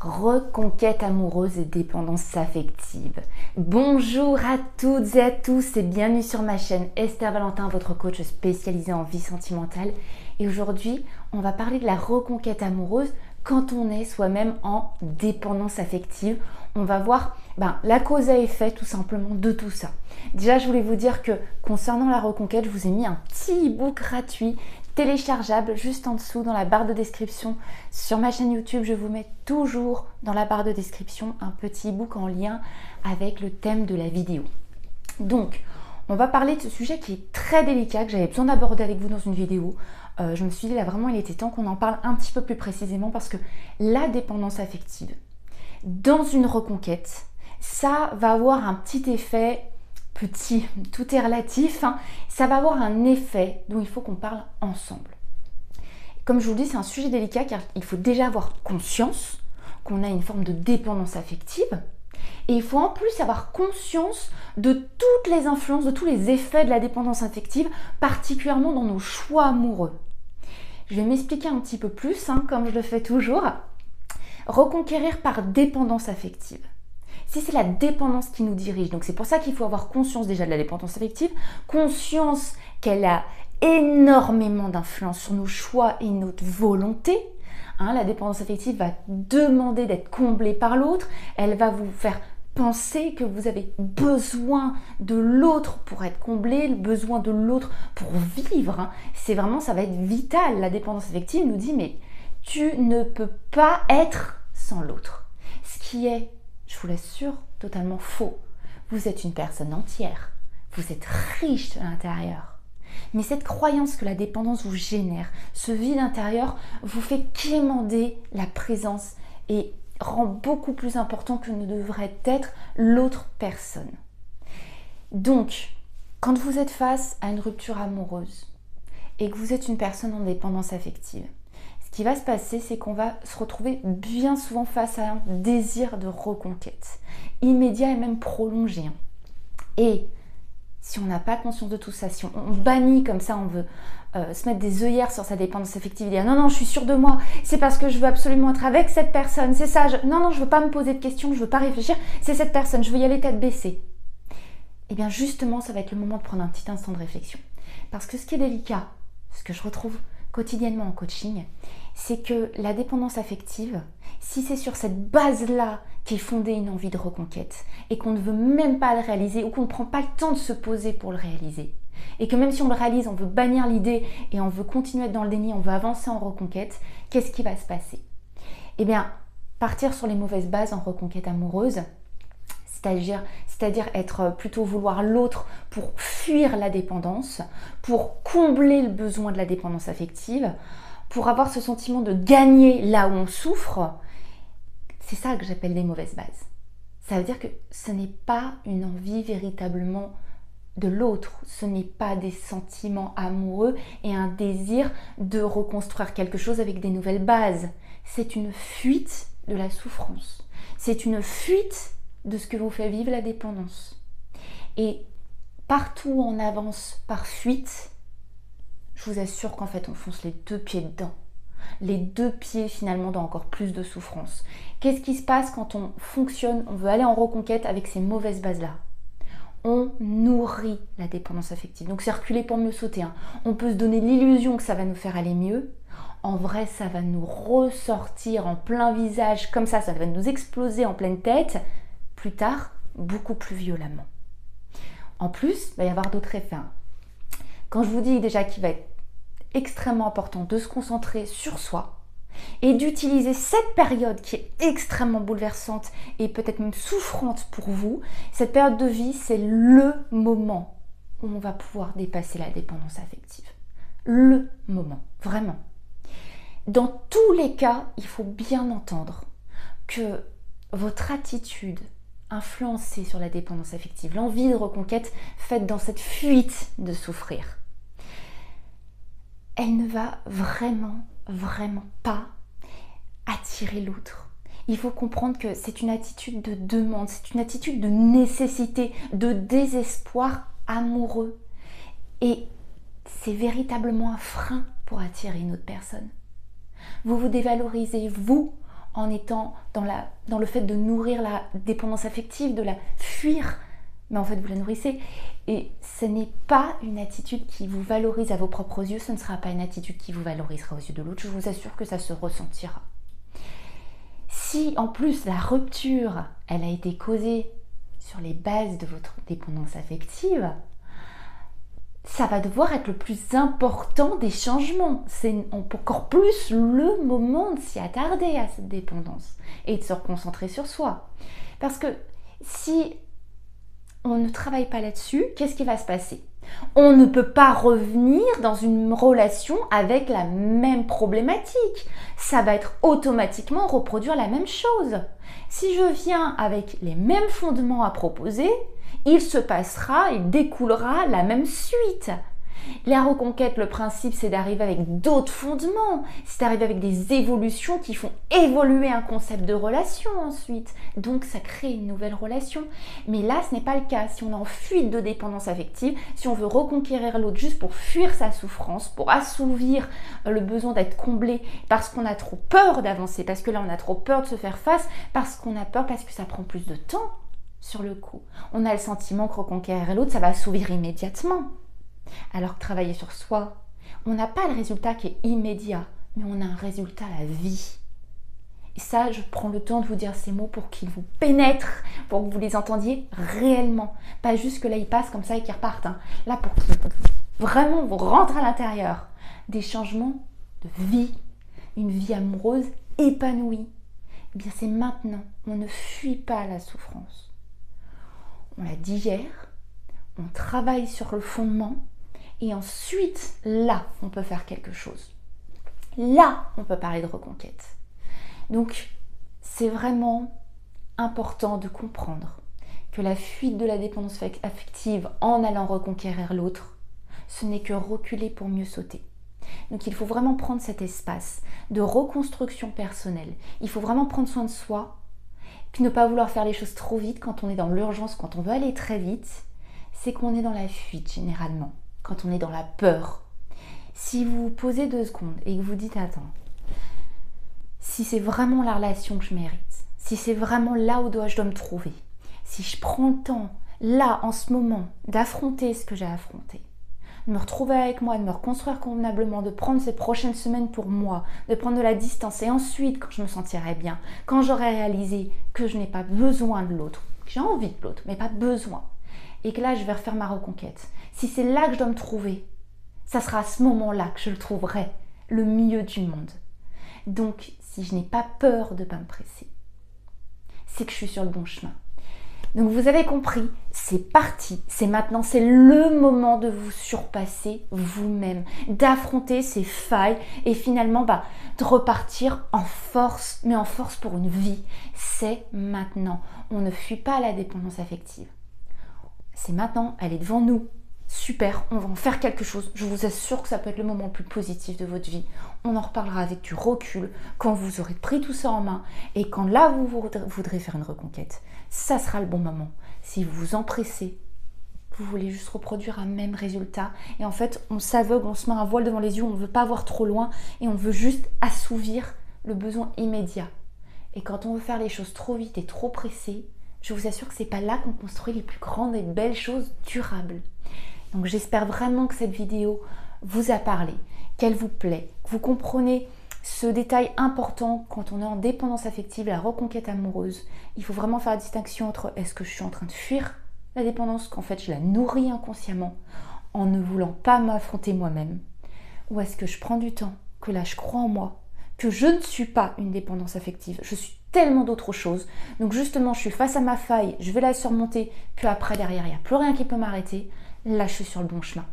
Reconquête amoureuse et dépendance affective. Bonjour à toutes et à tous et bienvenue sur ma chaîne Esther Valentin, votre coach spécialisé en vie sentimentale. Et aujourd'hui, on va parler de la reconquête amoureuse quand on est soi-même en dépendance affective. On va voir la cause à effet tout simplement de tout ça. Déjà, je voulais vous dire que concernant la reconquête, je vous ai mis un petit e-book gratuit téléchargeable juste en dessous dans la barre de description sur ma chaîne YouTube. Je vous mets toujours dans la barre de description un petit e-book en lien avec le thème de la vidéo. Donc, on va parler de ce sujet qui est très délicat, que j'avais besoin d'aborder avec vous dans une vidéo. Je me suis dit là vraiment il était temps qu'on en parle un petit peu plus précisément parce que la dépendance affective dans une reconquête, ça va avoir un petit effet. Petit, tout est relatif, ça va avoir un effet dont il faut qu'on parle ensemble. Comme je vous le dis, c'est un sujet délicat car il faut déjà avoir conscience qu'on a une forme de dépendance affective et il faut en plus avoir conscience de toutes les influences, de tous les effets de la dépendance affective, particulièrement dans nos choix amoureux. Je vais m'expliquer un petit peu plus, comme je le fais toujours. Reconquérir par dépendance affective. Si c'est la dépendance qui nous dirige, donc c'est pour ça qu'il faut avoir conscience déjà de la dépendance affective, conscience qu'elle a énormément d'influence sur nos choix et notre volonté. La dépendance affective va demander d'être comblée par l'autre, elle va vous faire penser que vous avez besoin de l'autre pour être comblé, le besoin de l'autre pour vivre. C'est vraiment, ça va être vital. La dépendance affective nous dit mais tu ne peux pas être sans l'autre. Ce qui est, je vous l'assure, totalement faux. Vous êtes une personne entière. Vous êtes riche à l'intérieur. Mais cette croyance que la dépendance vous génère, ce vide intérieur, vous fait quémander la présence et rend beaucoup plus important que ne devrait être l'autre personne. Donc, quand vous êtes face à une rupture amoureuse et que vous êtes une personne en dépendance affective, ce qui va se passer, c'est qu'on va se retrouver bien souvent face à un désir de reconquête, immédiat et même prolongé. Et si on n'a pas conscience de tout ça, si on bannit comme ça, on veut se mettre des œillères sur sa dépendance affective et dire non, je suis sûre de moi, c'est parce que je veux absolument être avec cette personne, c'est ça, non, je veux pas me poser de questions, je veux pas réfléchir, c'est cette personne, je veux y aller tête baissée. Et bien justement, ça va être le moment de prendre un petit instant de réflexion. Parce que ce qui est délicat, ce que je retrouve quotidiennement en coaching, c'est que la dépendance affective, si c'est sur cette base-là qu'est fondée une envie de reconquête et qu'on ne veut même pas le réaliser ou qu'on ne prend pas le temps de se poser pour le réaliser et que même si on le réalise, on veut bannir l'idée et on veut continuer à être dans le déni, on veut avancer en reconquête, qu'est-ce qui va se passer? Eh bien, partir sur les mauvaises bases en reconquête amoureuse, c'est-à-dire être plutôt vouloir l'autre pour fuir la dépendance, pour combler le besoin de la dépendance affective, pour avoir ce sentiment de gagner là où on souffre, c'est ça que j'appelle les mauvaises bases. Ça veut dire que ce n'est pas une envie véritablement de l'autre, ce n'est pas des sentiments amoureux et un désir de reconstruire quelque chose avec des nouvelles bases. C'est une fuite de la souffrance. C'est une fuite de ce que vous fait vivre la dépendance. Et partout où on avance par fuite, je vous assure qu'en fait on fonce les deux pieds dedans. Les deux pieds finalement dans encore plus de souffrance. Qu'est-ce qui se passe quand on fonctionne, on veut aller en reconquête avec ces mauvaises bases-là? On nourrit la dépendance affective. Donc c'est reculer pour mieux sauter. On peut se donner l'illusion que ça va nous faire aller mieux. En vrai, ça va nous ressortir en plein visage comme ça va nous exploser en pleine tête. Plus tard, beaucoup plus violemment. En plus, il va y avoir d'autres effets. Quand je vous dis déjà qu'il va être extrêmement important de se concentrer sur soi et d'utiliser cette période qui est extrêmement bouleversante et peut-être même souffrante pour vous, cette période de vie, c'est le moment où on va pouvoir dépasser la dépendance affective. Le moment, vraiment. Dans tous les cas, il faut bien entendre que votre attitude influencée sur la dépendance affective, l'envie de reconquête faite dans cette fuite de souffrir, elle ne va vraiment pas attirer l'autre. Il faut comprendre que c'est une attitude de demande, c'est une attitude de nécessité, de désespoir amoureux. Et c'est véritablement un frein pour attirer une autre personne. Vous vous dévalorisez, vous, en étant dans le fait de nourrir la dépendance affective, de la fuir, mais en fait vous la nourrissez. Et ce n'est pas une attitude qui vous valorise à vos propres yeux, ce ne sera pas une attitude qui vous valorisera aux yeux de l'autre, je vous assure que ça se ressentira. Si en plus la rupture, elle a été causée sur les bases de votre dépendance affective, ça va devoir être le plus important des changements. C'est encore plus le moment de s'y attarder à cette dépendance et de se reconcentrer sur soi. Parce que si on ne travaille pas là-dessus, qu'est-ce qui va se passer? On ne peut pas revenir dans une relation avec la même problématique. Ça va être automatiquement reproduire la même chose. Si je viens avec les mêmes fondements à proposer, il se passera, il découlera la même suite. La reconquête, le principe, c'est d'arriver avec d'autres fondements, c'est d'arriver avec des évolutions qui font évoluer un concept de relation ensuite. Donc ça crée une nouvelle relation. Mais là, ce n'est pas le cas. Si on est en fuite de dépendance affective, si on veut reconquérir l'autre juste pour fuir sa souffrance, pour assouvir le besoin d'être comblé, parce qu'on a trop peur d'avancer, parce que là on a trop peur de se faire face, parce qu'on a peur, parce que ça prend plus de temps sur le coup. On a le sentiment que reconquérir l'autre, ça va assouvir immédiatement. Alors que travailler sur soi, on n'a pas le résultat qui est immédiat, mais on a un résultat à la vie. Et ça, je prends le temps de vous dire ces mots pour qu'ils vous pénètrent, pour que vous les entendiez réellement. Pas juste que là, ils passent comme ça et qu'ils repartent. Là, pour qu'ils vraiment vous rentrent à l'intérieur. Des changements de vie, une vie amoureuse épanouie. Eh bien, c'est maintenant. On ne fuit pas la souffrance. On la digère, on travaille sur le fondement, et ensuite, là, on peut faire quelque chose. Là, on peut parler de reconquête. Donc, c'est vraiment important de comprendre que la fuite de la dépendance affective en allant reconquérir l'autre, ce n'est que reculer pour mieux sauter. Donc, il faut vraiment prendre cet espace de reconstruction personnelle. Il faut vraiment prendre soin de soi, puis ne pas vouloir faire les choses trop vite quand on est dans l'urgence, quand on veut aller très vite. C'est qu'on est dans la fuite généralement. Quand on est dans la peur. Si vous vous posez 2 secondes et que vous dites attends, si c'est vraiment la relation que je mérite, si c'est vraiment là où je dois me trouver, si je prends le temps, là, en ce moment, d'affronter ce que j'ai affronté, de me retrouver avec moi, de me reconstruire convenablement, de prendre ces prochaines semaines pour moi, de prendre de la distance et ensuite, quand je me sentirai bien, quand j'aurai réalisé que je n'ai pas besoin de l'autre, que j'ai envie de l'autre, mais pas besoin, et que là, je vais refaire ma reconquête. Si c'est là que je dois me trouver, ça sera à ce moment-là que je le trouverai, le milieu du monde. Donc, si je n'ai pas peur de ne pas me presser, c'est que je suis sur le bon chemin. Donc, vous avez compris, c'est parti, c'est maintenant, c'est le moment de vous surpasser vous-même, d'affronter ces failles et finalement de repartir en force, mais en force pour une vie. C'est maintenant. On ne fuit pas la dépendance affective. C'est maintenant, elle est devant nous. Super, on va en faire quelque chose. Je vous assure que ça peut être le moment le plus positif de votre vie. On en reparlera avec du recul quand vous aurez pris tout ça en main et quand là vous voudrez faire une reconquête. Ça sera le bon moment. Si vous vous empressez, vous voulez juste reproduire un même résultat et en fait on s'aveugle, on se met un voile devant les yeux, on ne veut pas voir trop loin et on veut juste assouvir le besoin immédiat. Et quand on veut faire les choses trop vite et trop pressé, je vous assure que c'est pas là qu'on construit les plus grandes et belles choses durables. Donc j'espère vraiment que cette vidéo vous a parlé, qu'elle vous plaît, que vous comprenez ce détail important quand on est en dépendance affective, la reconquête amoureuse. Il faut vraiment faire la distinction entre est-ce que je suis en train de fuir la dépendance, qu'en fait je la nourris inconsciemment en ne voulant pas m'affronter moi-même, ou est-ce que je prends du temps, que là je crois en moi, que je ne suis pas une dépendance affective, je suis tellement d'autres choses. Donc justement, je suis face à ma faille, je vais la surmonter, puis après derrière, il n'y a plus rien qui peut m'arrêter. Là, je suis sur le bon chemin.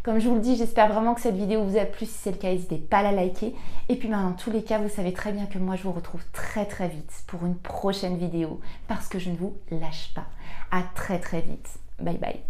Comme je vous le dis, j'espère vraiment que cette vidéo vous a plu. Si c'est le cas, n'hésitez pas à la liker. Et puis dans tous les cas, vous savez très bien que moi, je vous retrouve très très vite pour une prochaine vidéo parce que je ne vous lâche pas. À très très vite. Bye bye.